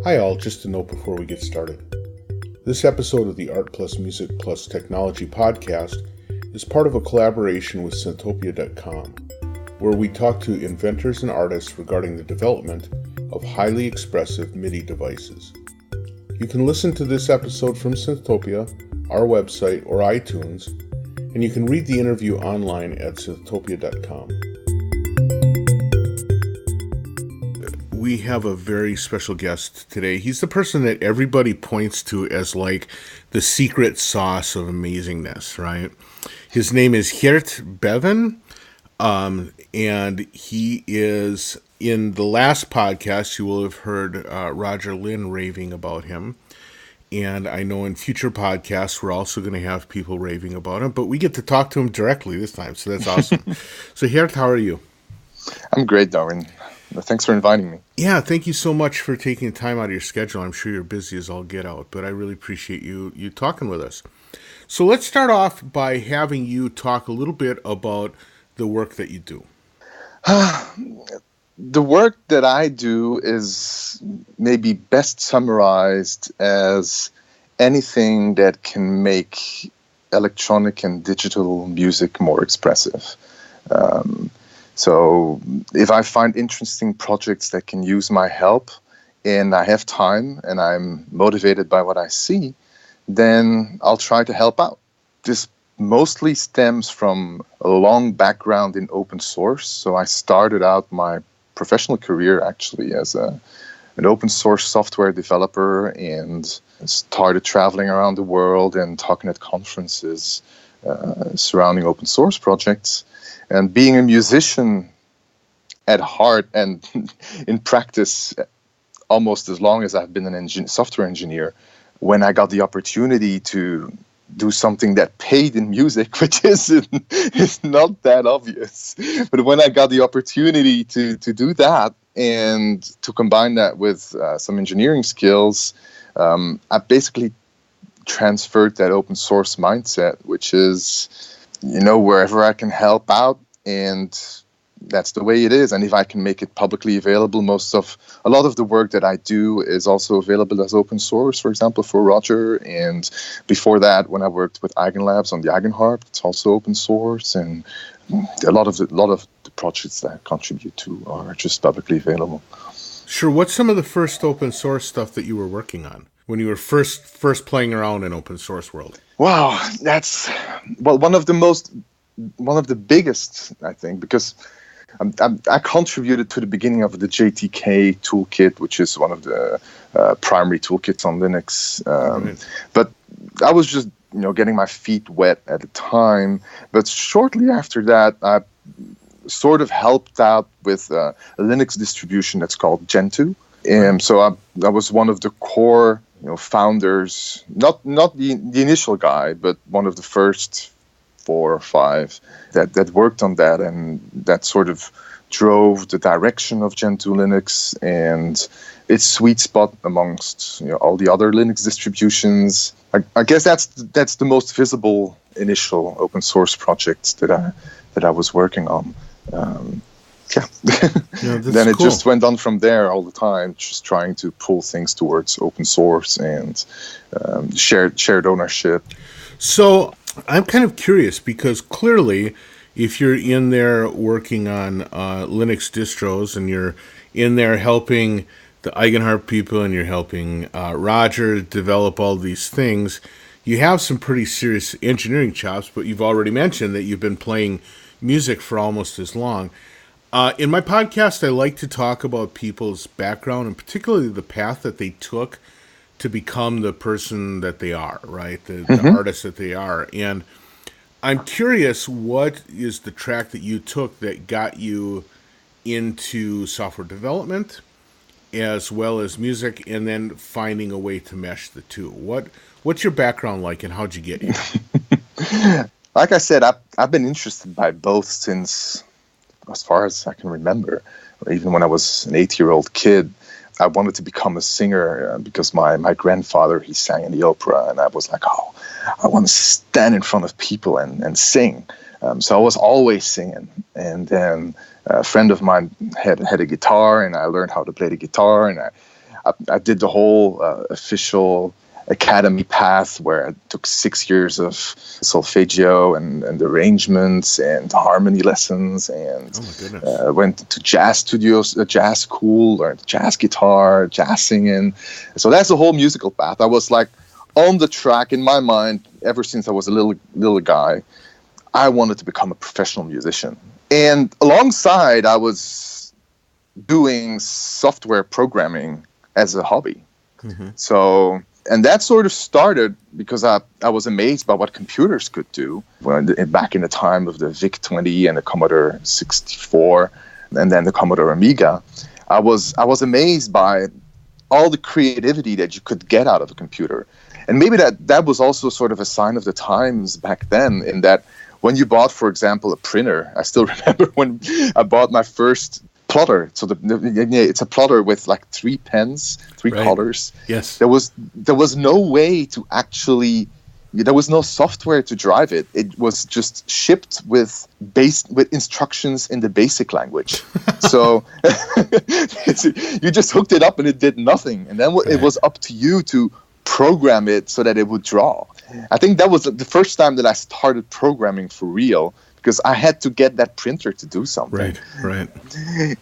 Hi all, just a note before we get started. This episode of the Art Plus Music Plus Technology podcast is part of a collaboration with Selftaught.com, where we talk to inventors and artists regarding the development of highly expressive MIDI devices. You can listen to this episode from Selftaught, our website, or iTunes, and you can read the interview online at Selftaught.com. We have a very special guest today. He's the person that everybody points to as like the secret sauce of amazingness, right? His name is Geert Bevin, and he is, in the last podcast, you will have heard Roger Linn raving about him. And I know in future podcasts, we're also going to have people raving about him, but we get to talk to him directly this time, so that's awesome. So Geert, how are you? I'm great, Darwin. Thanks for inviting me. Yeah, thank you so much for taking time out of your schedule. I'm sure you're busy as all get out, but I really appreciate you talking with us. So let's start off by having you talk a little bit about the work that you do. The work that I do is maybe best summarized as anything that can make electronic and digital music more expressive. So if I find interesting projects that can use my help and I have time and I'm motivated by what I see, then I'll try to help out. This mostly stems from a long background in open source. So I started out my professional career actually as an open source software developer and started traveling around the world and talking at conferences surrounding open source projects. And being a musician at heart and in practice almost as long as I've been an software engineer, when I got the opportunity to do something that paid in music, which is not that obvious, but when I got the opportunity to do that and to combine that with some engineering skills, I basically transferred that open source mindset, which is, wherever I can help out, and that's the way it is. And if I can make it publicly available, a lot of the work that I do is also available as open source, for example, for Roger. And before that, when I worked with Eigenlabs on the Eigenharp, it's also open source. And a lot of the projects that I contribute to are just publicly available. Sure. What's some of the first open source stuff that you were working on when you were first playing around in open source world? Wow, that's one of the biggest, I think, because I contributed to the beginning of the JTK toolkit, which is one of the primary toolkits on Linux. Right. But I was just getting my feet wet at the time. But shortly after that, I sort of helped out with a Linux distribution that's called Gentoo. And so I was one of the core founders, not the initial guy, but one of the first 4 or 5 that worked on that, and that sort of drove the direction of Gentoo Linux and its sweet spot amongst all the other Linux distributions. I guess that's the most visible initial open source project that I was working on. Then it just went on from there all the time, just trying to pull things towards open source and shared ownership. So I'm kind of curious because clearly if you're in there working on Linux distros and you're in there helping the Eigenharp people and you're helping Roger develop all these things, you have some pretty serious engineering chops, but you've already mentioned that you've been playing music for almost as long. In my podcast, I like to talk about people's background and particularly the path that they took to become the person that they are, right? The artist that they are. And I'm curious, what is the track that you took that got you into software development as well as music, and then finding a way to mesh the two? What's your background like, and how'd you get here? Like I said, I've been interested by both since as far as I can remember. Even when I was an 8-year-old kid, I wanted to become a singer because my grandfather, he sang in the opera, and I was like, I want to stand in front of people and sing. So I was always singing. And then a friend of mine had a guitar, and I learned how to play the guitar, and I did the whole official academy path where I took 6 years of solfeggio and arrangements and harmony lessons, and went to jazz studios, jazz school, learned jazz guitar, jazz singing. So that's the whole musical path. I was like on the track in my mind ever since I was a little guy. I wanted to become a professional musician. And alongside, I was doing software programming as a hobby. Mm-hmm. So, and that sort of started because I was amazed by what computers could do back in the time of the VIC-20 and the Commodore 64 and then the Commodore Amiga. I was amazed by all the creativity that you could get out of a computer. And maybe that was also sort of a sign of the times back then, in that when you bought, for example, a printer, I still remember when I bought my first plotter. So it's a plotter with like 3 pens, 3 colors. Yes. There was no way to actually, there was no software to drive it. It was just shipped with instructions in the BASIC language. So you just hooked it up and it did nothing. And then it was up to you to program it so that it would draw. I think that was the first time that I started programming for real, because I had to get that printer to do something. Right.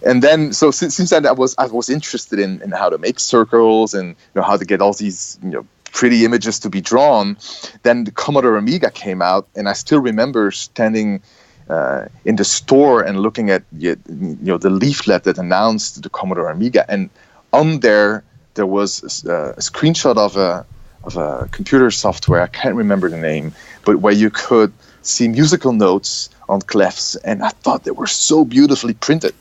And then, so since then, I was interested in how to make circles and how to get all these pretty images to be drawn. Then the Commodore Amiga came out, and I still remember standing in the store and looking at the leaflet that announced the Commodore Amiga, and on there was a screenshot of a computer software. I can't remember the name, but where you could see musical notes on clefs, and I thought they were so beautifully printed.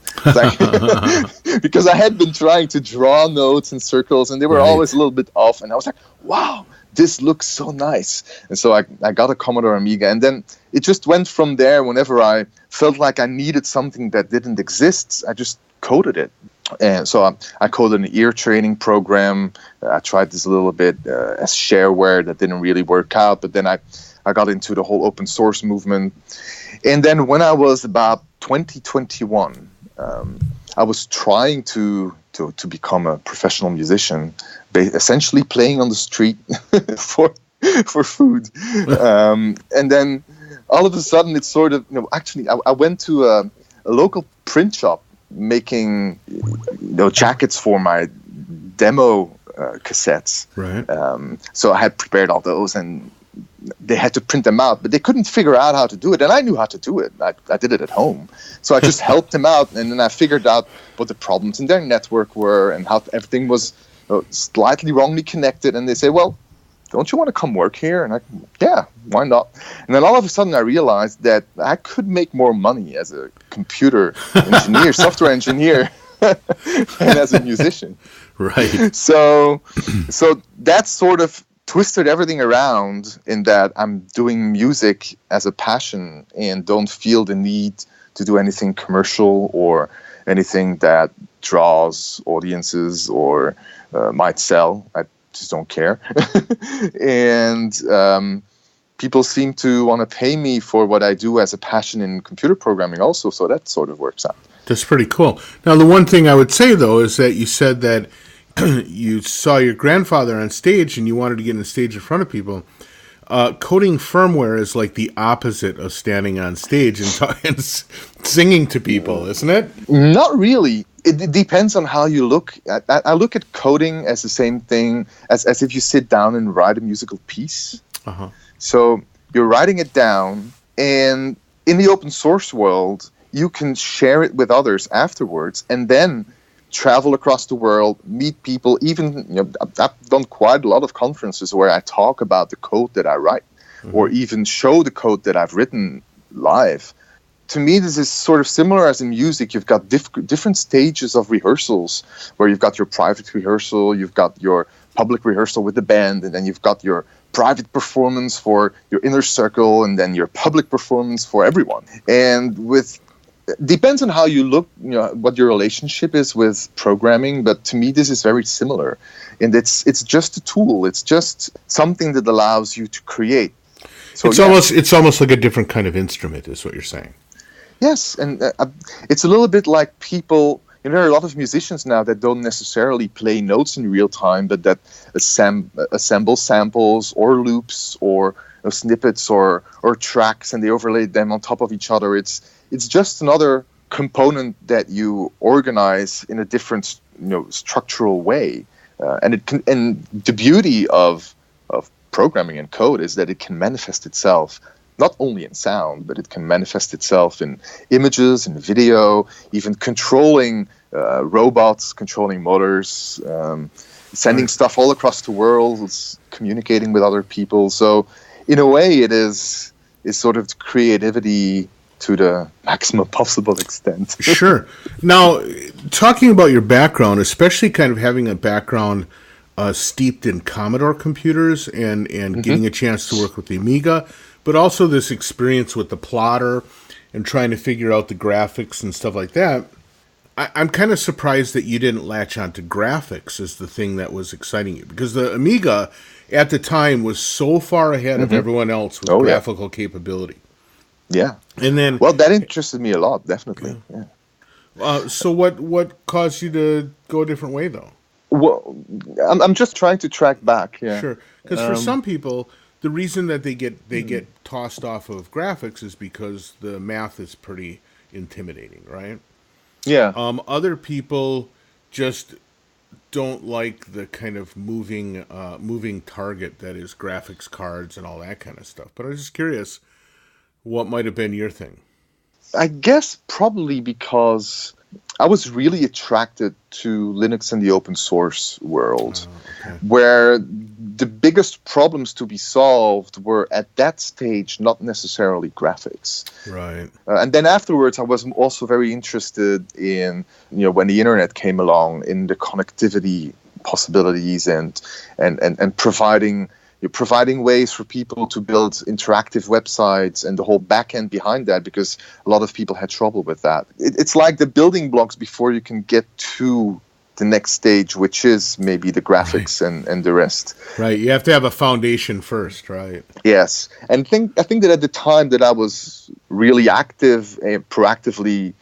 Because I had been trying to draw notes and circles, and they were always a little bit off, and I was like, wow, this looks so nice. And so I got a Commodore Amiga, and then it just went from there. Whenever I felt like I needed something that didn't exist, I just coded it. And so I coded an ear training program. I tried this a little bit as shareware. That didn't really work out. But then I got into the whole open source movement. And then when I was about 2021, I was trying to become a professional musician, essentially playing on the street for food. And then all of a sudden, it's sort of, actually, I went to a local print shop making jackets for my demo cassettes. Right. So I had prepared all those, and they had to print them out, but they couldn't figure out how to do it, and I knew how to do it. I did it at home. So I just helped them out, and then I figured out what the problems in their network were and how everything was slightly wrongly connected. And they say, well, don't you want to come work here? And yeah, why not? And then all of a sudden I realized that I could make more money as a computer engineer, software engineer, than as a musician. Right. So that sort of twisted everything around, in that I'm doing music as a passion and don't feel the need to do anything commercial or anything that draws audiences or might sell. I just don't care. And people seem to want to pay me for what I do as a passion in computer programming also, so that sort of works out. That's pretty cool. Now, the one thing I would say, though, is that you said that you saw your grandfather on stage and you wanted to get on the stage in front of people. Coding firmware is like the opposite of standing on stage and singing to people, isn't it? Not really. It depends on how you look. I look at coding as the same thing as if you sit down and write a musical piece. Uh-huh. So you're writing it down, and in the open source world, you can share it with others afterwards, and then travel across the world, meet people. Even I've done quite a lot of conferences where I talk about the code that I write, or even show the code that I've written live. To me, this is sort of similar as in music. You've got different stages of rehearsals, where you've got your private rehearsal, you've got your public rehearsal with the band, and then you've got your private performance for your inner circle, and then your public performance for everyone. And depends on how you look, what your relationship is with programming, but to me this is very similar. And it's just a tool. It's just something that allows you to create. So it's almost like a different kind of instrument, is what you're saying. Yes, and it's a little bit like people, there are a lot of musicians now that don't necessarily play notes in real time, but that assemble samples or loops or snippets or tracks, and they overlay them on top of each other. It's just another component that you organize in a different, structural way, and the beauty of programming and code is that it can manifest itself not only in sound, but it can manifest itself in images, in video, even controlling robots, controlling motors, sending stuff all across the world, communicating with other people. So in a way, it is sort of creativity to the maximum possible extent. Sure. Now, talking about your background, especially kind of having a background steeped in Commodore computers and getting a chance to work with the Amiga, but also this experience with the plotter and trying to figure out the graphics and stuff like that, I'm kind of surprised that you didn't latch onto graphics as the thing that was exciting you, because the Amiga at the time was so far ahead of everyone else with graphical capability. Yeah. And then, well, that interested me a lot, definitely. Yeah. So what caused you to go a different way, though? Well, I'm just trying to track back. Yeah. Sure. Because for some people, the reason that they get tossed off of graphics is because the math is pretty intimidating, right? Yeah. Other people just don't like the kind of moving target that is graphics cards and all that kind of stuff. But I was just curious, what might have been your thing? I guess probably because I was really attracted to Linux and the open source world, where the biggest problems to be solved were at that stage not necessarily graphics. Right. And then afterwards, I was also very interested in, when the internet came along, in the connectivity possibilities and providing ways for people to build interactive websites and the whole backend behind that, because a lot of people had trouble with that. It's like the building blocks before you can get to the next stage, which is maybe the graphics and the rest. Right. You have to have a foundation first, right? Yes. And I think that at the time that I was really active and proactively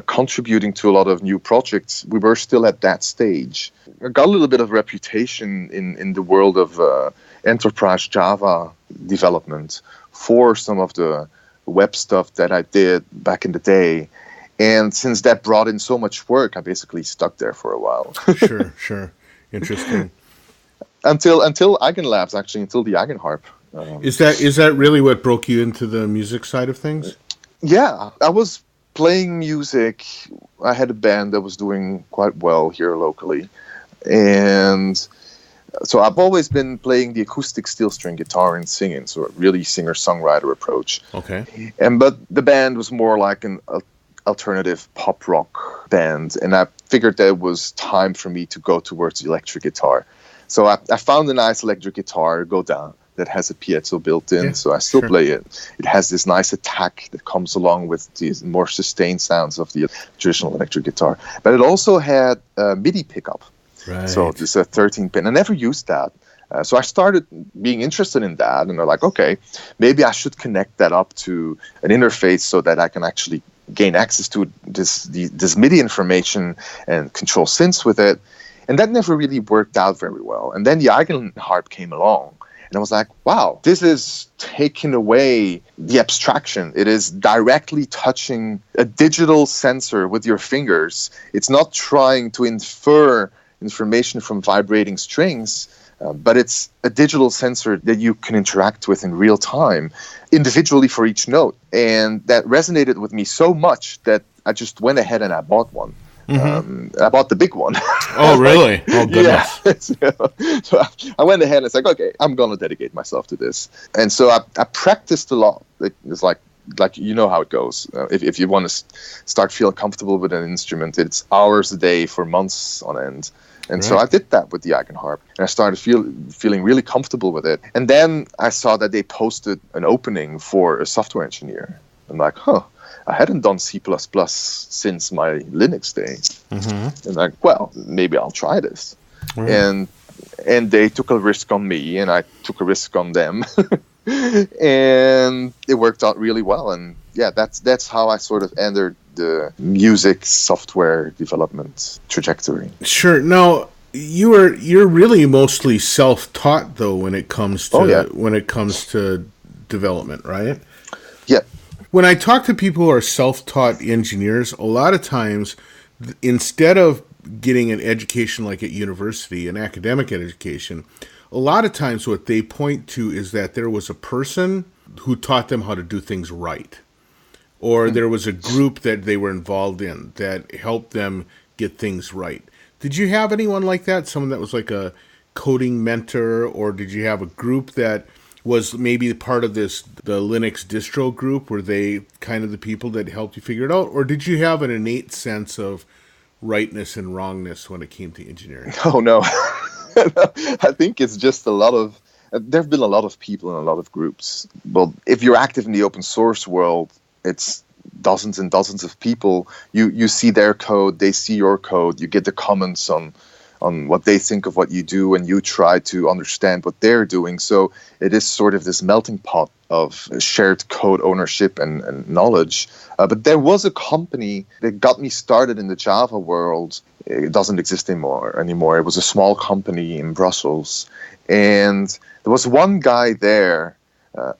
contributing to a lot of new projects, we were still at that stage. I got a little bit of reputation in the world of enterprise Java development for some of the web stuff that I did back in the day. And since that brought in so much work, I basically stuck there for a while. Sure. Interesting. Until Eigenlabs, actually, until the Eigenharp. Is that really what broke you into the music side of things? Yeah, I was playing music. I had a band that was doing quite well here locally. And so I've always been playing the acoustic steel string guitar and singing, so a really singer-songwriter approach. Okay. But the band was more like an alternative pop rock band, and I figured that it was time for me to go towards the electric guitar. So I found a nice electric guitar, Godin, that has a piezo built in, so I still play it. It has this nice attack that comes along with these more sustained sounds of the traditional electric guitar. But it also had a MIDI pickup. Right. So this is a 13-pin. I never used that. So I started being interested in that, and I'm like, okay, maybe I should connect that up to an interface so that I can actually gain access to this MIDI information and control synths with it. And that never really worked out very well. And then the Eigenharp came along, and I was like, wow, this is taking away the abstraction. It is directly touching a digital sensor with your fingers. It's not trying to infer information from vibrating strings, but it's a digital sensor that you can interact with in real time, individually for each note. And that resonated with me so much that I just went ahead and I bought one. I bought the big one. Oh, really? Oh, goodness. Yeah. So I went ahead and it's like, okay, I'm going to dedicate myself to this. And so I practiced a lot. It's like you know how it goes. If you want to start feeling comfortable with an instrument, it's hours a day for months on end. And so I did that with the Eigenharp, and I started feeling really comfortable with it. And then I saw that they posted an opening for a software engineer. I'm like, I hadn't done C++ since my Linux day. And like, well, maybe I'll try this. Right. And they took a risk on me, and I took a risk on them. And it worked out really well. And yeah, that's how I sort of entered the music software development trajectory. Sure. Now, you're really mostly self-taught though when it comes to development, right? Yeah. When I talk to people who are self-taught engineers, a lot of times instead of getting an education like at university, an academic education, a lot of times what they point to is that there was a person who taught them how to do things right. Or there was a group that they were involved in that helped them get things right. Did you have anyone like that? Someone that was like a coding mentor? Or did you have a group that was maybe part of the Linux distro group? Were they kind of the people that helped you figure it out? Or did you have an innate sense of rightness and wrongness when it came to engineering? Oh, no. I think it's just there have been a lot of people in a lot of groups. Well, if you're active in the open source world, it's dozens and dozens of people. You see their code, they see your code, you get the comments on what they think of what you do, and you try to understand what they're doing. So it is sort of this melting pot of shared code ownership and knowledge. But there was a company that got me started in the Java world. It doesn't exist anymore. It was a small company in Brussels. And there was one guy there,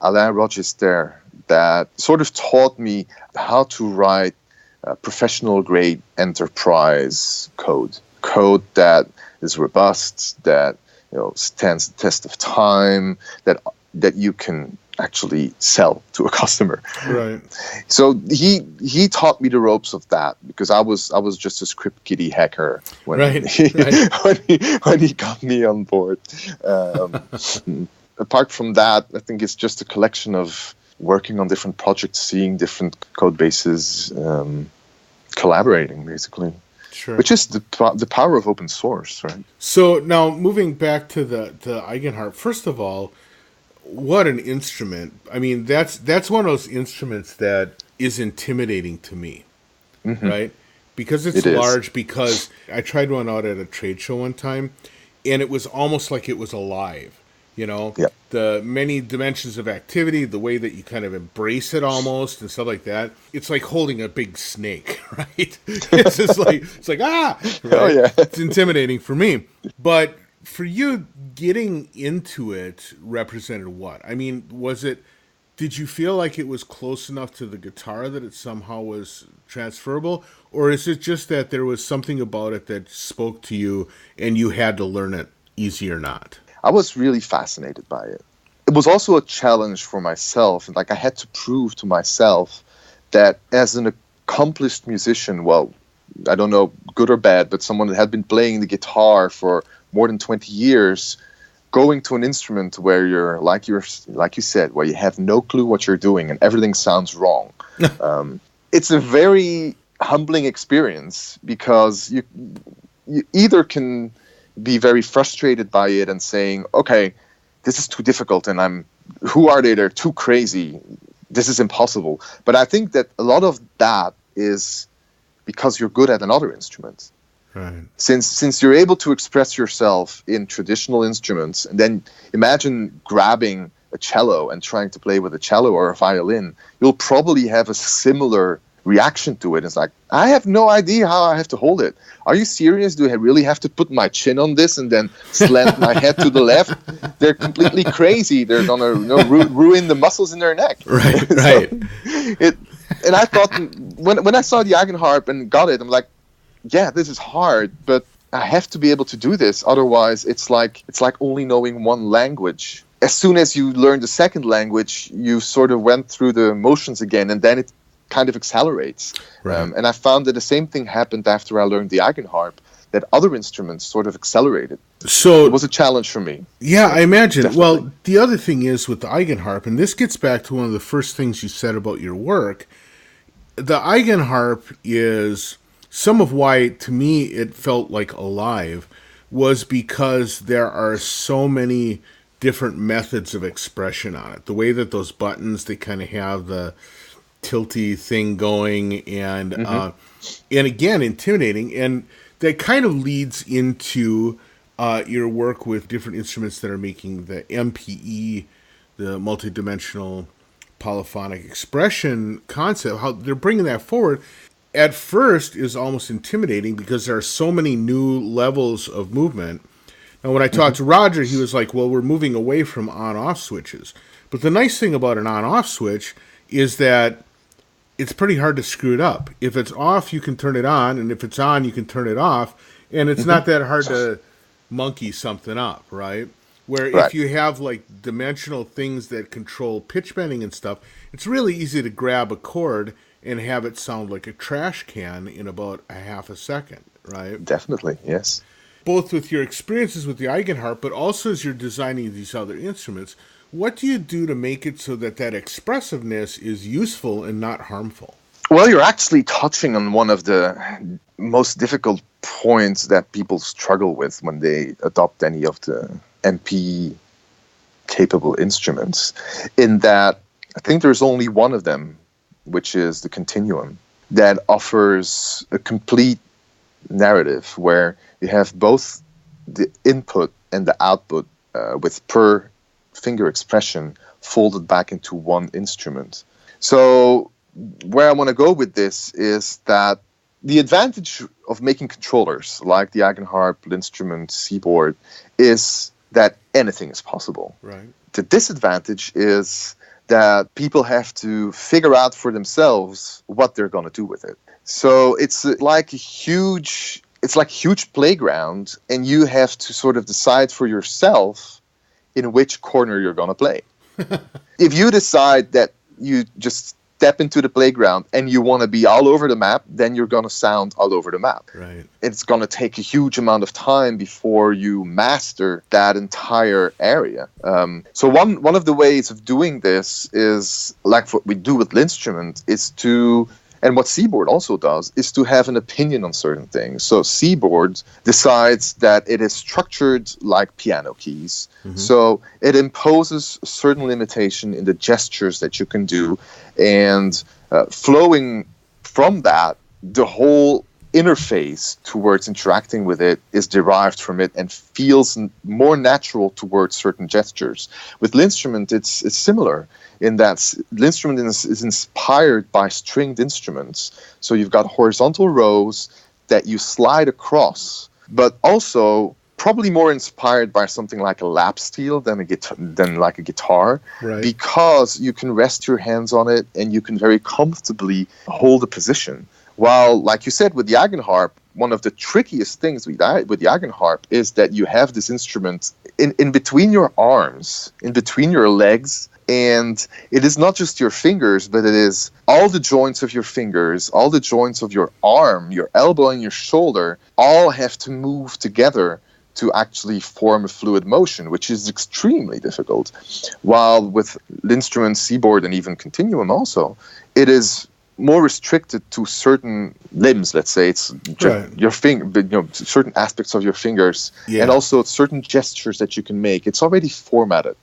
Alain Rogister, that sort of taught me how to write professional grade enterprise code that is robust, that stands the test of time, that you can actually sell to a customer. Right. So he taught me the ropes of that, because I was just a script kiddie hacker when he got me on board. Apart from that, I think it's just a collection of working on different projects, seeing different code bases, collaborating basically. Sure. Which is the power of open source, right? So now moving back to the Eigenharp, first of all, what an instrument. I mean, that's one of those instruments that is intimidating to me, right? Because it's large, because I tried one out at a trade show one time, and it was almost like it was alive. The many dimensions of activity, the way that you kind of embrace it almost and stuff like that. It's like holding a big snake, right? It's just like, right? Oh, yeah. It's intimidating for me. But for you, getting into it represented what? I mean, did you feel like it was close enough to the guitar that it somehow was transferable? Or is it just that there was something about it that spoke to you and you had to learn it, easy or not? I was really fascinated by it. It was also a challenge for myself. Like, I had to prove to myself that as an accomplished musician, well, I don't know, good or bad, but someone that had been playing the guitar for more than 20 years, going to an instrument where you're like you said, where you have no clue what you're doing and everything sounds wrong. It's a very humbling experience, because you either can be very frustrated by it and saying, okay, this is too difficult, and who are they? They're too crazy. This is impossible. But I think that a lot of that is because you're good at another instrument. Right. Since you're able to express yourself in traditional instruments, and then imagine grabbing a cello and trying to play with a cello or a violin, you'll probably have a similar reaction to it. It's like, I have no idea how I have to hold it. Are you serious? Do I really have to put my chin on this and then slant my head to the left? They're completely crazy. They're gonna ruin the muscles in their neck. Right. And I thought, when I saw the Eigenharp and got it, I'm like, yeah, this is hard, but I have to be able to do this. Otherwise, it's like only knowing one language. As soon as you learn the second language, you sort of went through the motions again, and then it kind of accelerates. Right. And I found that the same thing happened after I learned the Eigenharp, that other instruments sort of accelerated. So it was a challenge for me. Yeah, I imagine. Definitely. Well, the other thing is with the Eigenharp, and this gets back to one of the first things you said about your work, the Eigenharp is some of why, to me, it felt like alive, was because there are so many different methods of expression on it. The way that those buttons, they kind of have the tilty thing going, and again, intimidating, and that kind of leads into your work with different instruments that are making the MPE, the multidimensional polyphonic expression concept, how they're bringing that forward. at first is almost intimidating because there are so many new levels of movement. Now, when I talked to Roger, he was like, well, we're moving away from on-off switches. But the nice thing about an on-off switch is that it's pretty hard to screw it up. If it's off, you can turn it on, and if it's on, you can turn it off, and it's not that hard to monkey something up, right? Where if you have like dimensional things that control pitch bending and stuff, it's really easy to grab a chord and have it sound like a trash can in about a half a second, right? Definitely, yes. Both with your experiences with the Eigenharp, but also as you're designing these other instruments, what do you do to make it so that that expressiveness is useful and not harmful? Well, you're actually touching on one of the most difficult points that people struggle with when they adopt any of the MPE capable instruments, in that I think there's only one of them, which is the continuum, that offers a complete narrative where you have both the input and the output with per finger expression folded back into one instrument. So where I want to go with this is that the advantage of making controllers like the Eigenharp, Linnstrument, Seaboard is that anything is possible. Right. The disadvantage is that people have to figure out for themselves what they're going to do with it. So it's like huge playground, and you have to sort of decide for yourself in which corner you're going to play. If you decide that you just step into the playground and you want to be all over the map, then you're going to sound all over the map. Right. It's going to take a huge amount of time before you master that entire area. So one of the ways of doing this is, like what we do with Linnstrument, is to, and what Seaboard also does, is to have an opinion on certain things. So Seaboard decides that it is structured like piano keys. So it imposes a certain limitation in the gestures that you can do, and flowing from that, the whole interface towards interacting with it is derived from it and feels more natural towards certain gestures. With Linnstrument, it's similar in that Linnstrument is inspired by stringed instruments. So you've got horizontal rows that you slide across, but also probably more inspired by something like a lap steel than like a guitar, right, because you can rest your hands on it and you can very comfortably hold a position. While, like you said, with the Eigenharp, one of the trickiest things with the Eigenharp is that you have this instrument in between your arms, in between your legs, and it is not just your fingers, but it is all the joints of your fingers, all the joints of your arm, your elbow and your shoulder, all have to move together to actually form a fluid motion, which is extremely difficult. While with Linnstrument, Seaboard, and even Continuum also, it is more restricted to certain limbs. Let's say it's right, your finger, certain aspects of your fingers, and also certain gestures that you can make. It's already formatted.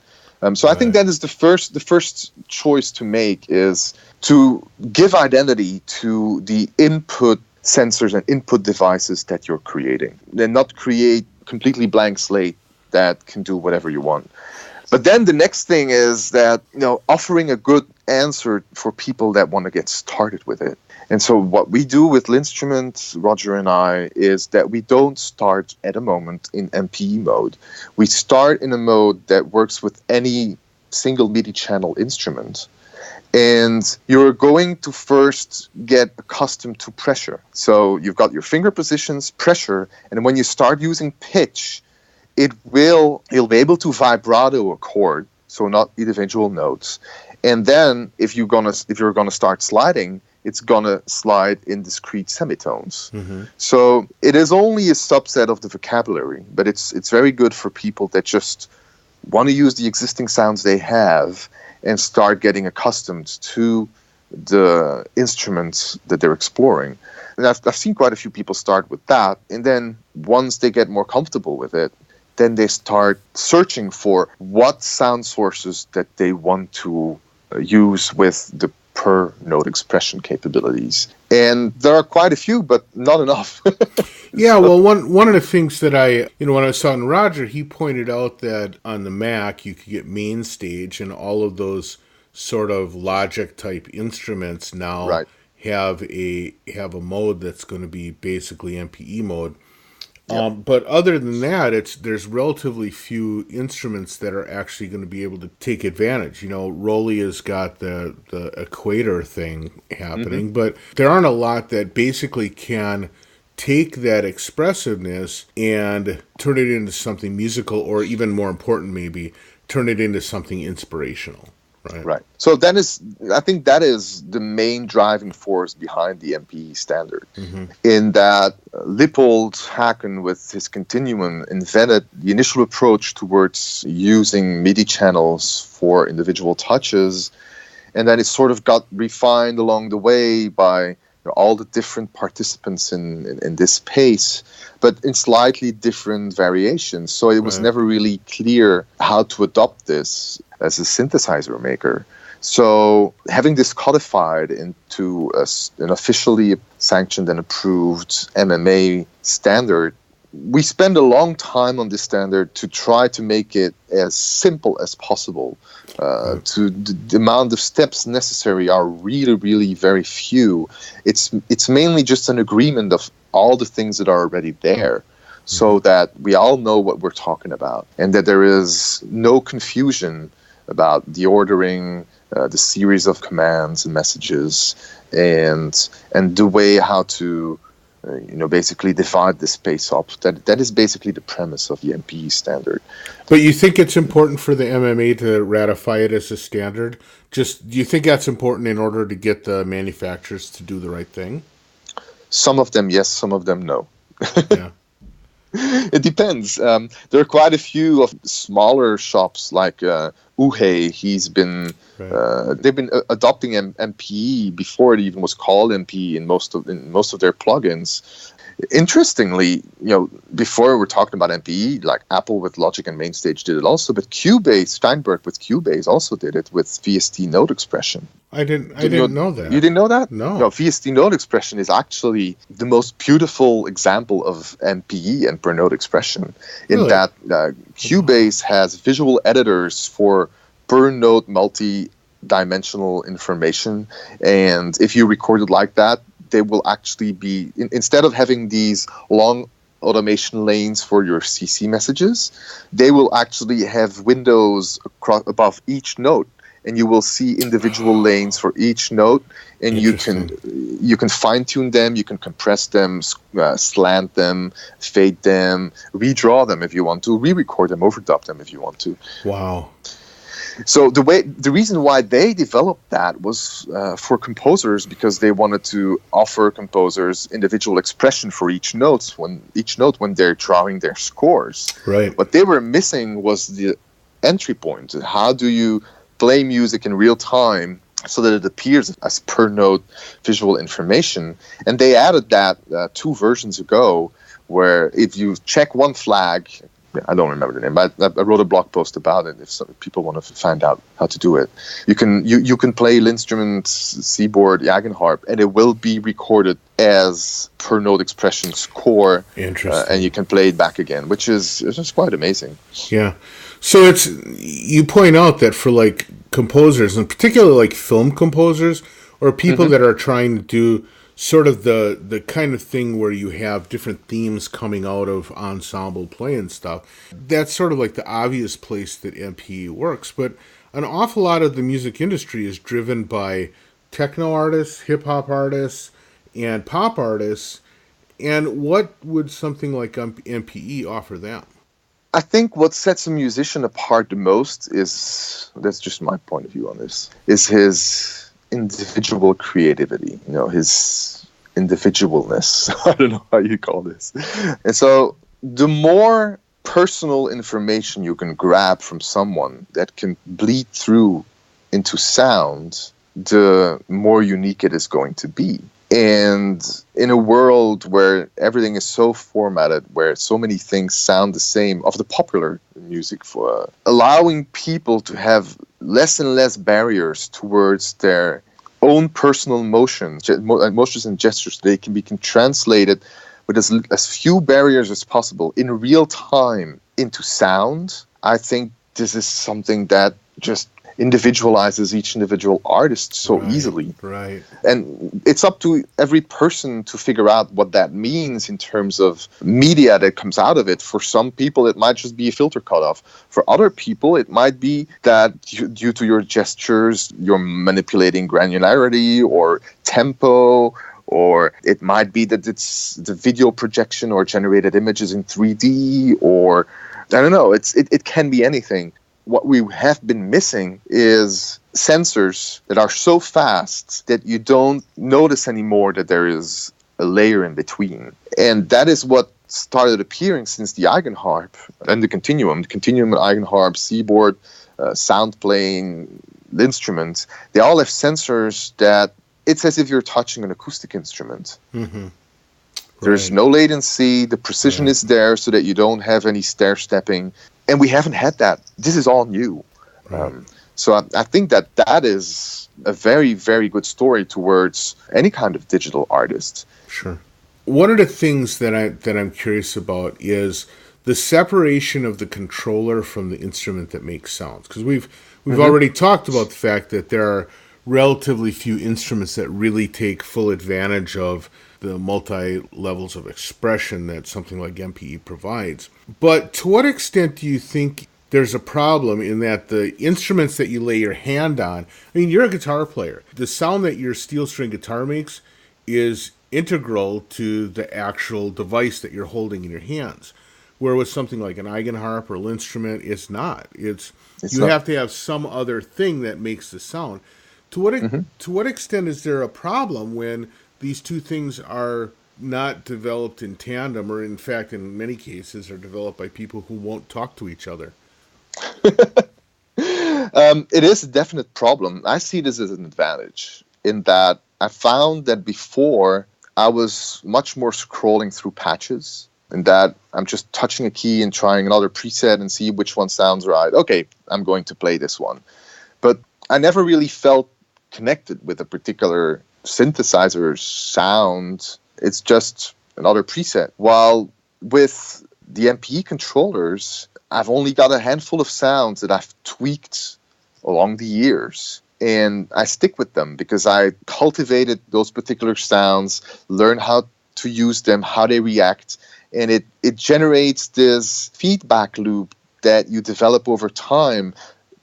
So I think that is the first choice to make, is to give identity to the input sensors and input devices that you're creating, and not create completely blank slate that can do whatever you want. But then the next thing is that, offering a good answer for people that want to get started with it. And so what we do with Linnstrument, Roger and I, is that we don't start at a moment in MPE mode. We start in a mode that works with any single MIDI channel instrument. And you're going to first get accustomed to pressure. So you've got your finger positions, pressure, and when you start using pitch, you'll be able to vibrato a chord, so not individual notes. And then if you're gonna start sliding, it's gonna slide in discrete semitones. So it is only a subset of the vocabulary, but it's very good for people that just want to use the existing sounds they have and start getting accustomed to the instruments that they're exploring. And I've seen quite a few people start with that, and then once they get more comfortable with it, then they start searching for what sound sources that they want to use with the per note expression capabilities. And there are quite a few, but not enough. Yeah, well, one of the things that when I was talking to Roger, he pointed out that on the Mac, you could get main stage, and all of those sort of Logic type instruments now have a mode that's going to be basically MPE mode. But other than that, there's relatively few instruments that are actually going to be able to take advantage. Rolly has got the equator thing happening, but there aren't a lot that basically can take that expressiveness and turn it into something musical, or even more important, maybe turn it into something inspirational. Right. So I think that is the main driving force behind the MPE standard. In that Lippold Haken with his continuum invented the initial approach towards using MIDI channels for individual touches, and then it sort of got refined along the way by all the different participants in this pace, but in slightly different variations. So it was never really clear how to adopt this as a synthesizer maker. So having this codified into an officially sanctioned and approved MMA standard, we spend a long time on this standard to try to make it as simple as possible. To the amount of steps necessary are really, really very few. It's mainly just an agreement of all the things that are already there, so that we all know what we're talking about, and that there is no confusion about the ordering, the series of commands and messages, and the way how to basically divide the space up. That is basically the premise of the MPE standard. But you think it's important for the MMA to ratify it as a standard? Do you think that's important in order to get the manufacturers to do the right thing? Some of them, yes. Some of them, no. Yeah. It depends. There are quite a few of smaller shops like Uhe. They've been adopting MPE before it even was called MPE in most of their plugins. Interestingly, before we're talking about MPE, like Apple with Logic and Mainstage did it also, but Cubase, Steinberg with Cubase also did it with VST note expression. I didn't know that. You didn't know that? No. VST note expression is actually the most beautiful example of MPE and per note expression, in that Cubase has visual editors for per note multi-dimensional information, and if you record it like that, they will actually be, instead of having these long automation lanes for your CC messages, they will actually have windows above each note, and you will see individual lanes for each note, and you can fine-tune them, you can compress them, slant them, fade them, redraw them if you want to, re-record them, overdub them if you want to. Wow. So the reason why they developed that was for composers, because they wanted to offer composers individual expression for each note when they're drawing their scores. Right. What they were missing was the entry point. How do you play music in real time so that it appears as per note visual information? And they added that 2 versions ago, where if you check one flag, I don't remember the name, but I wrote a blog post about it. If people want to find out how to do it, you can play Linnstrument Seaboard Eigenharp, and it will be recorded as per note expression score. Interesting. And you can play it back again, which is quite amazing. Yeah. So you point out that for like composers, and particularly like film composers or people that are trying to do sort of the kind of thing where you have different themes coming out of ensemble play and stuff, that's sort of like the obvious place that MPE works. But an awful lot of the music industry is driven by techno artists, hip-hop artists, and pop artists. And what would something like MPE offer them? I think what sets a musician apart the most that's just my point of view on this, is his individual creativity, his individualness. I don't know how you call this. And so the more personal information you can grab from someone that can bleed through into sound, the more unique it is going to be. And in a world where everything is so formatted, where so many things sound the same, of the popular music, for allowing people to have less and less barriers towards their own personal motions and gestures, they can translate it with as few barriers as possible in real time into sound. I think this is something that just individualizes each individual artist so easily. Right. And it's up to every person to figure out what that means in terms of media that comes out of it. For some people, it might just be a filter cutoff. For other people, it might be that due to your gestures, you're manipulating granularity or tempo, or it might be that it's the video projection or generated images in 3D, or I don't know, it can be anything. What we have been missing is sensors that are so fast that you don't notice anymore that there is a layer in between. And that is what started appearing since the Eigenharp and the Continuum Eigenharp, Seaboard, Soundplane, Linnstrument. They all have sensors that it's as if you're touching an acoustic instrument. Mm-hmm. There's no latency. The precision is there so that you don't have any stair-stepping. And we haven't had that. This is all new. So I think that is a very, very good story towards any kind of digital artist. Sure. One of the things that I'm curious about is the separation of the controller from the instrument that makes sounds. Because we've already talked about the fact that there are relatively few instruments that really take full advantage of the multi-levels of expression that something like MPE provides. But to what extent do you think there's a problem in that the instruments that you lay your hand on, I mean, you're a guitar player. The sound that your steel string guitar makes is integral to the actual device that you're holding in your hands. Where with something like an Eigenharp or Linnstrument, it's not. You have to have some other thing that makes the sound. To what extent is there a problem when these two things are not developed in tandem, or in fact, in many cases, are developed by people who won't talk to each other? It is a definite problem. I see this as an advantage in that I found that before I was much more scrolling through patches, and that I'm just touching a key and trying another preset and see which one sounds right. Okay, I'm going to play this one. But I never really felt connected with a particular synthesizer sound. It's just another preset. While with the MPE controllers, I've only got a handful of sounds that I've tweaked along the years. And I stick with them because I cultivated those particular sounds, learn how to use them, how they react. And it generates this feedback loop that you develop over time,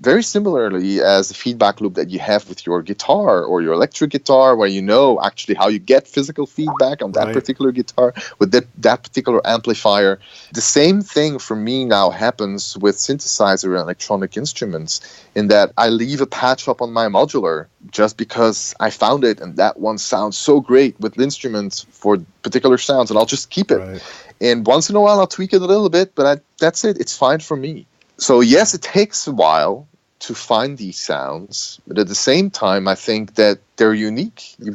very similarly as the feedback loop that you have with your guitar or your electric guitar, where you know actually how you get physical feedback on that particular guitar with that particular amplifier. The same thing for me now happens with synthesizer and electronic instruments, in that I leave a patch up on my modular just because I found it and that one sounds so great with Linnstruments for particular sounds, and I'll just keep it. Right. And once in a while I'll tweak it a little bit, but that's it. It's fine for me. So yes, it takes a while to find these sounds, but at the same time, I think that they're unique. You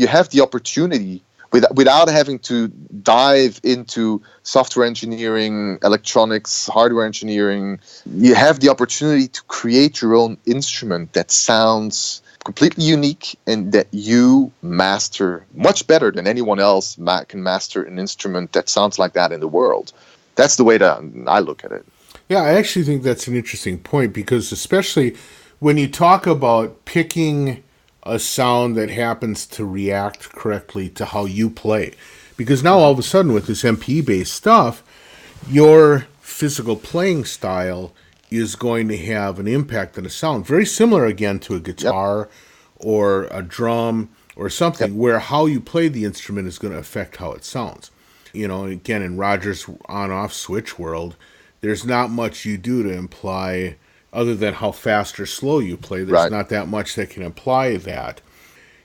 have the opportunity, without having to dive into software engineering, electronics, hardware engineering, you have the opportunity to create your own instrument that sounds completely unique and that you master much better than anyone else can master an instrument that sounds like that in the world. That's the way that I look at it. Yeah, I actually think that's an interesting point, because especially when you talk about picking a sound that happens to react correctly to how you play, because now all of a sudden with this MPE-based stuff, your physical playing style is going to have an impact on a sound. Very similar, again, to a guitar or a drum or something, where how you play the instrument is going to affect how it sounds. You know, again, in Roger's on-off switch world, there's not much you do to imply, other than how fast or slow you play. There's not that much that can imply that.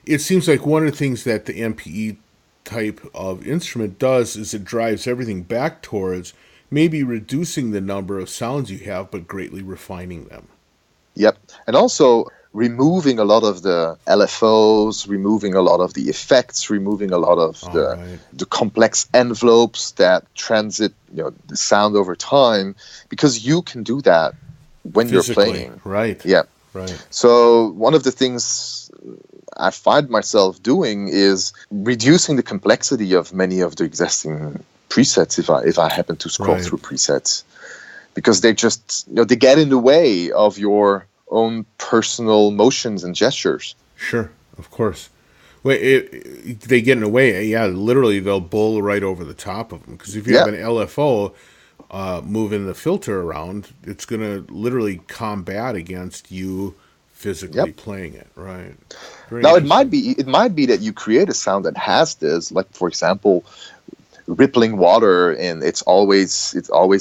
It seems like one of the things that the MPE type of instrument does is it drives everything back towards maybe reducing the number of sounds you have, but greatly refining them. Yep. And also removing a lot of the LFOs, removing a lot of the effects, removing a lot of the complex envelopes that transit the sound over time, because you can do that when physically, you're playing. Right. Yeah. Right. So one of the things I find myself doing is reducing the complexity of many of the existing presets if I happen to scroll through presets, because they just they get in the way of your own personal motions and gestures. Sure, of course. Well, they get in the way. Yeah, literally, they'll bowl right over the top of them. Because if you have an LFO moving the filter around, it's going to literally combat against you physically playing it. Right. Now, it might be that you create a sound that has this, like, for example, rippling water, and it's always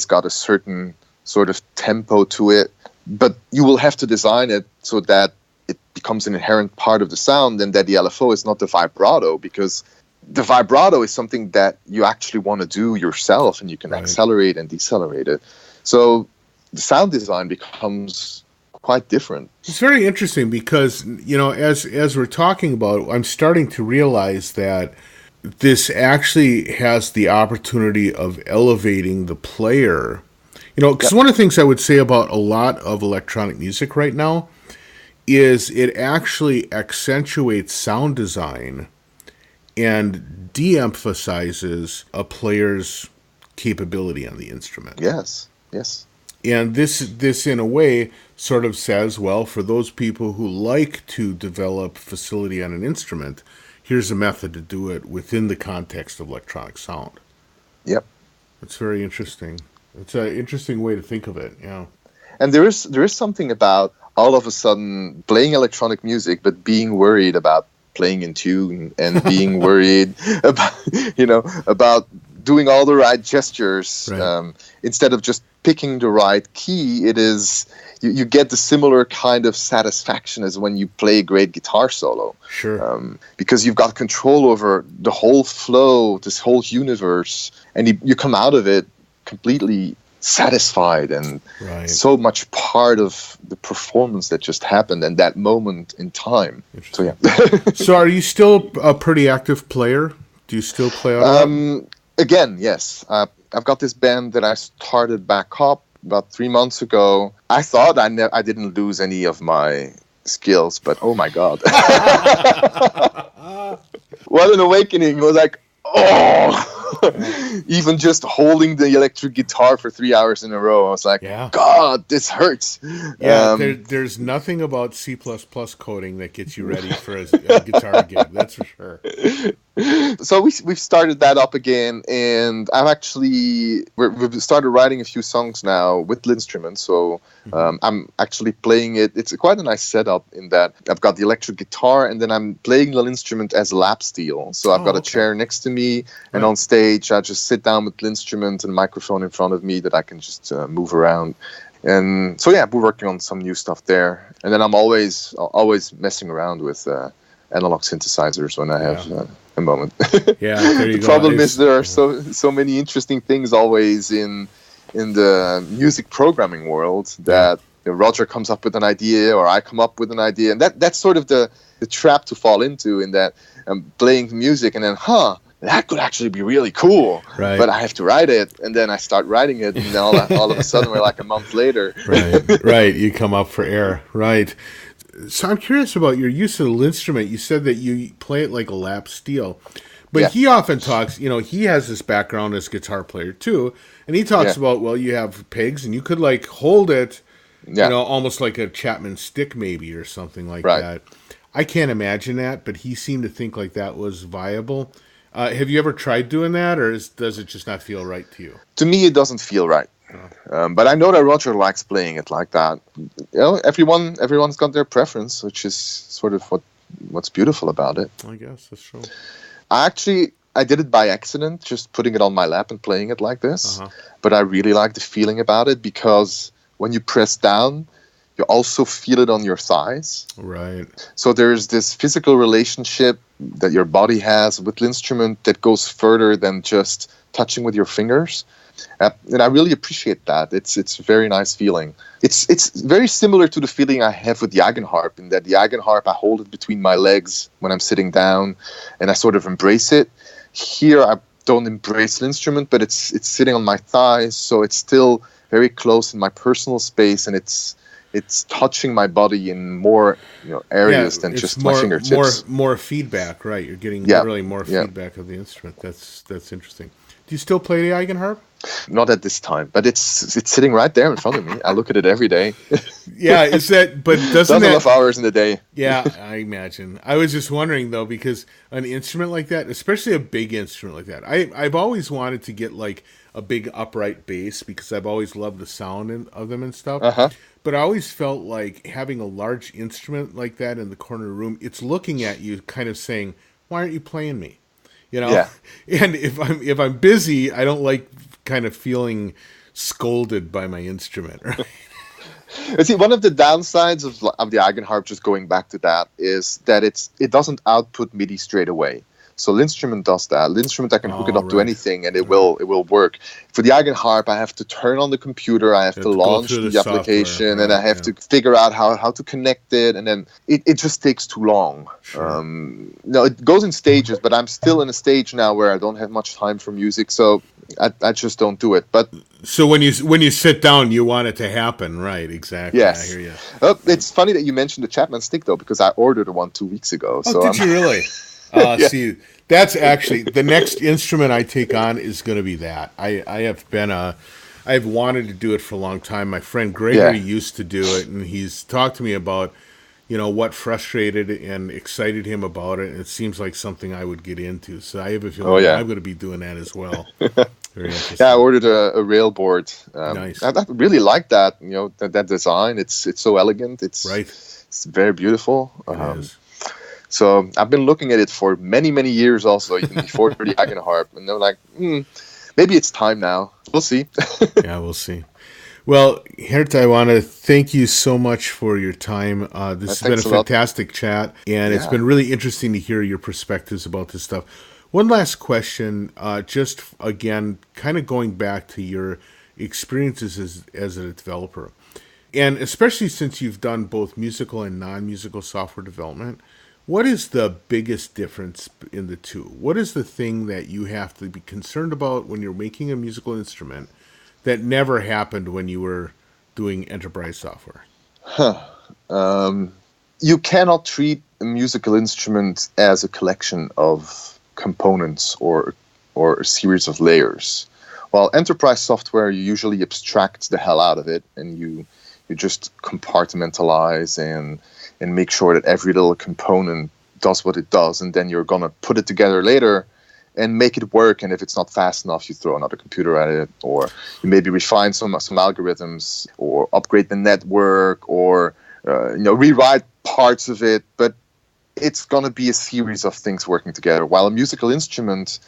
got a certain sort of tempo to it. But you will have to design it so that it becomes an inherent part of the sound, and that the LFO is not the vibrato, because the vibrato is something that you actually want to do yourself, and you can accelerate and decelerate it. So the sound design becomes quite different. It's very interesting because, as we're talking about, I'm starting to realize that this actually has the opportunity of elevating the player. Because one of the things I would say about a lot of electronic music right now is it actually accentuates sound design and de-emphasizes a player's capability on the instrument. Yes. And this in a way sort of says, well, for those people who like to develop facility on an instrument, here's a method to do it within the context of electronic sound. Yep. It's very interesting. It's an interesting way to think of it, yeah. And there is something about all of a sudden playing electronic music, but being worried about playing in tune and being worried about doing all the right gestures, instead of just picking the right key. It is you get the similar kind of satisfaction as when you play a great guitar solo. Sure. Because you've got control over the whole flow, this whole universe, and you come out of it completely satisfied and so much part of the performance that just happened and that moment in time. So So are you still a pretty active player? Do you still play out? Again, yes. I've got this band that I started back up about 3 months ago. I thought I didn't lose any of my skills, but oh my God. What an awakening. It was like, oh, even just holding the electric guitar for 3 hours in a row, I was like, God, this hurts. Yeah, there's nothing about C++ coding that gets you ready for a guitar gig, that's for sure. So we've started that up again, and we've started writing a few songs now with Linnstrument. So I'm actually playing it. It's quite a nice setup in that I've got the electric guitar, and then I'm playing the Linnstrument as lap steel. So I've got a chair next to me, and on stage I just sit down with Linnstrument and a microphone in front of me that I can just move around. And so we're working on some new stuff there. And then I'm always messing around with analog synthesizers when I have a moment. Yeah, there you go. The problem is there are so many interesting things always in the music programming world that Roger comes up with an idea or I come up with an idea, and that's sort of the trap to fall into, in that I'm playing music and then that could actually be really cool, but I have to write it, and then I start writing it, and then all of a sudden we're like a month later. Right, you come up for air, right. So I'm curious about your use of the Linnstrument. You said that you play it like a lap steel, but he often talks, he has this background as a guitar player too, and he talks about, well, you have pegs, and you could like hold it, almost like a Chapman stick maybe, or something like that. I can't imagine that, but he seemed to think like that was viable. Have you ever tried doing that, or does it just not feel right to you? To me, it doesn't feel right. But I know that Roger likes playing it like that. Everyone's got their preference, which is sort of what's beautiful about it. I guess that's true. I did it by accident, just putting it on my lap and playing it like this. But I really like the feeling about it, because when you press down, you also feel it on your thighs. Right. So there's this physical relationship that your body has with the instrument that goes further than just touching with your fingers. And I really appreciate that. It's a very nice feeling. It's very similar to the feeling I have with the Eigenharp, in that the Eigenharp, I hold it between my legs when I'm sitting down, and I sort of embrace it. Here, I don't embrace the instrument, but it's sitting on my thighs, so it's still very close in my personal space, and it's touching my body in more areas than just my fingertips. More feedback, right? You're getting really more feedback of the instrument. That's interesting. Do you still play the Eigenharp? Not at this time, but it's sitting right there in front of me. I look at it every day. Yeah, is that? But doesn't dozen of hours in the day. Yeah, I imagine. I was just wondering though, because an instrument like that, especially a big instrument like that, I've always wanted to get like a big upright bass because I've always loved the sound of them and stuff. Uh-huh. But I always felt like having a large instrument like that in the corner of the room, it's looking at you, kind of saying, "Why aren't you playing me?" You know. Yeah. And if I'm busy, I don't like kind of feeling scolded by my instrument. Right? See, one of the downsides of the Eigenharp, just going back to that, is that it doesn't output MIDI straight away. So Linnstrument does that. Linnstrument, I can hook it up to anything, and it will work. For the Eigenharp, I have to turn on the computer, I have to launch the application, and I have to figure out how to connect it, and then it just takes too long. Sure. No, it goes in stages, but I'm still in a stage now where I don't have much time for music, so I just don't do it. But so when you sit down, you want it to happen, right? Exactly. Yes. I hear you. It's funny that you mentioned the Chapman stick, though, because I ordered one 2 weeks ago. Oh, so did you really? Yeah. See, that's actually the next instrument I take on is going to be that. I've wanted to do it for a long time. My friend Gregory used to do it, and he's talked to me about, what frustrated and excited him about it. And it seems like something I would get into. So I have a feeling I'm going to be doing that as well. Very interesting. Yeah, I ordered a rail board. Nice. I really like that. That design. It's so elegant. It's right. It's very beautiful. It is. So I've been looking at it for many, many years also, even before the Eigenharp. And they're like, maybe it's time now. We'll see. Yeah, we'll see. Well, Geert, I want to thank you so much for your time. This has been a fantastic chat, and it's been really interesting to hear your perspectives about this stuff. One last question, just again, kind of going back to your experiences as a developer, and especially since you've done both musical and non-musical software development, what is the biggest difference in the two? What is the thing that you have to be concerned about when you're making a musical instrument that never happened when you were doing enterprise software? You cannot treat a musical instrument as a collection of components or a series of layers. While enterprise software, you usually abstract the hell out of it, and you just compartmentalize and make sure that every little component does what it does, and then you're going to put it together later and make it work. And if it's not fast enough, you throw another computer at it, or you maybe refine some algorithms, or upgrade the network, or rewrite parts of it. But it's going to be a series of things working together. While a musical instrument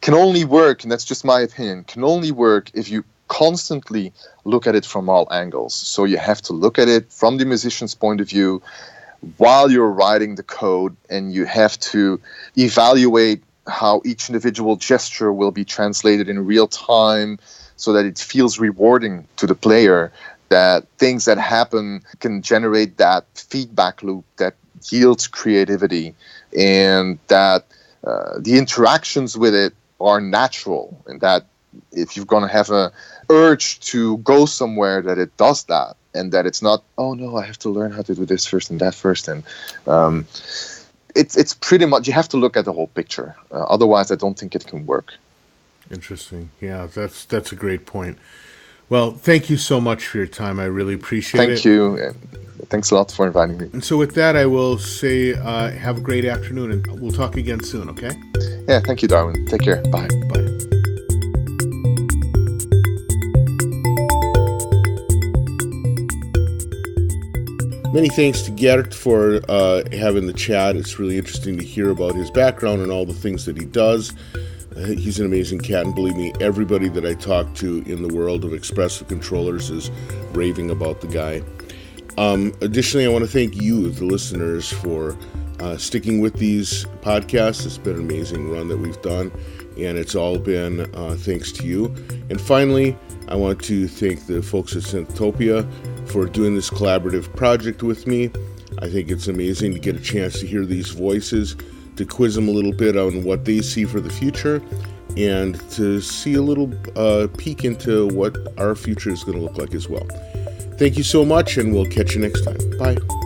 can only work, and that's just my opinion, can only work if you constantly look at it from all angles. So you have to look at it from the musician's point of view while you're writing the code, and you have to evaluate how each individual gesture will be translated in real time so that it feels rewarding to the player, that things that happen can generate that feedback loop that yields creativity, and that the interactions with it are natural, and that if you're going to have a urge to go somewhere, that it does that, and that it's not, oh no, I have to learn how to do this first and that first. And it's pretty much, you have to look at the whole picture. Otherwise, I don't think it can work. Interesting. Yeah, that's a great point. Well, thank you so much for your time. I really appreciate it. Thank you. And thanks a lot for inviting me. And so with that, I will say have a great afternoon, and we'll talk again soon, okay? Yeah, thank you, Darwin. Take care. Bye. Bye. Many thanks to Geert for having the chat. It's really interesting to hear about his background and all the things that he does. He's an amazing cat, and believe me, everybody that I talk to in the world of expressive controllers is raving about the guy. Additionally, I want to thank you, the listeners, for sticking with these podcasts. It's been an amazing run that we've done, and it's all been thanks to you. And finally, I want to thank the folks at Synthtopia for doing this collaborative project with me. I think it's amazing to get a chance to hear these voices, to quiz them a little bit on what they see for the future, and to see a little peek into what our future is going to look like as well. Thank you so much, and we'll catch you next time. Bye.